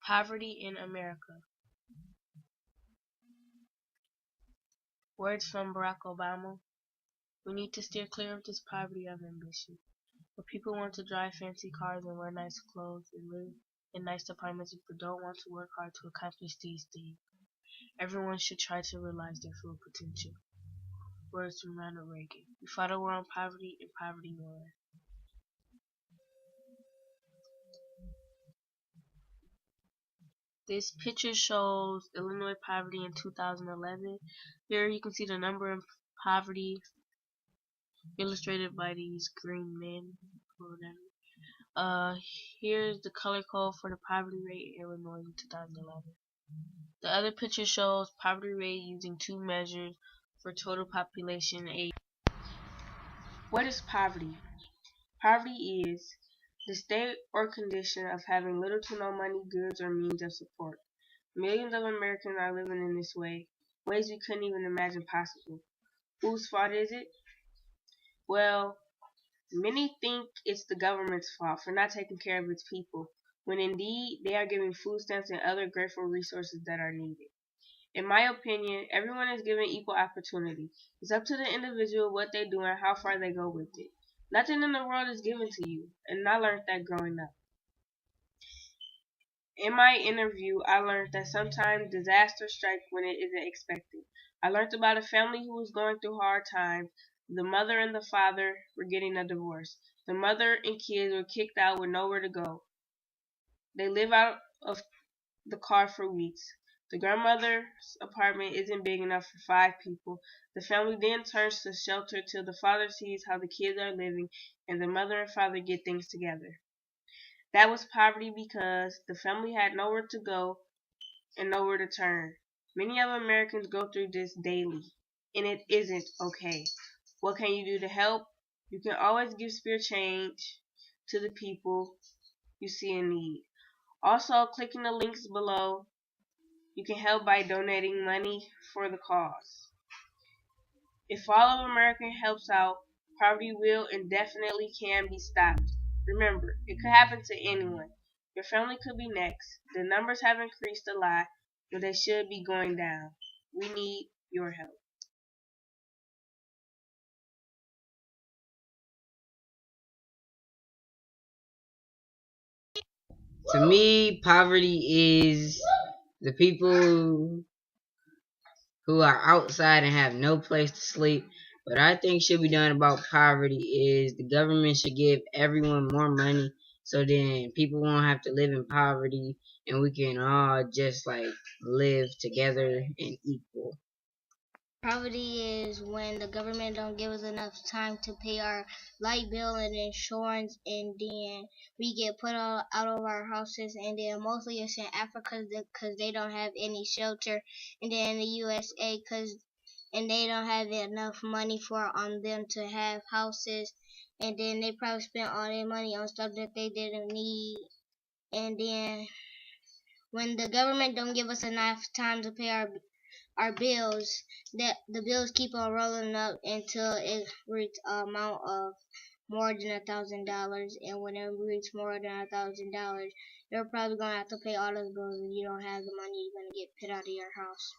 Poverty in America. Words from Barack Obama. We need to steer clear of this poverty of ambition, where people want to drive fancy cars and wear nice clothes and live in nice apartments but don't want to work hard to accomplish these things. Everyone should try to realize their full potential. Words from Ronald Reagan. We fought a war on poverty and poverty won. This picture shows Illinois poverty in 2011. Here you can see the number of poverty illustrated by these green men or whatever. Here's the color code for the poverty rate in Illinois in 2011. The other picture shows poverty rate using two measures for total population age. What is poverty? Poverty is the state or condition of having little to no money, goods, or means of support. Millions of Americans are living in this way, ways we couldn't even imagine possible. Whose fault is it? Well, many think it's the government's fault for not taking care of its people, when indeed they are giving food stamps and other grateful resources that are needed. In my opinion, everyone is given equal opportunity. It's up to the individual what they do and how far they go with it. Nothing in the world is given to you, and I learned that growing up. In my interview, I learned that sometimes disasters strike when it isn't expected. I learned about a family who was going through hard times. The mother and the father were getting a divorce. The mother and kids were kicked out with nowhere to go. They live out of the car for weeks. The grandmother's apartment isn't big enough for 5 people. The family then turns to shelter till the father sees how the kids are living and the mother and father get things together. That was poverty because the family had nowhere to go and nowhere to turn. Many of Americans go through this daily, and it isn't okay. What can you do to help? You can always give spare change to the people you see in need. Also, clicking the links below, you can help by donating money for the cause. If all of America helps out, poverty will and definitely can be stopped. Remember, it could happen to anyone. Your family could be next. The numbers have increased a lot, but they should be going down. We need your help. To me, poverty is the people who are outside and have no place to sleep. What I think should be done about poverty is the government should give everyone more money so then people won't have to live in poverty and we can all just like live together and equal. Poverty is when the government don't give us enough time to pay our light bill and insurance, and then we get put out of our houses, and then mostly it's in Africa because they don't have any shelter, and then in the USA because and they don't have enough money for on them to have houses, and then they probably spent all their money on stuff that they didn't need, and then when the government don't give us enough time to pay our bills, that the bills keep on rolling up until it reaches an amount of more than $1,000, and when it reaches more than $1,000, you're probably gonna have to pay all those bills, and you don't have the money. You're gonna get put out of your house.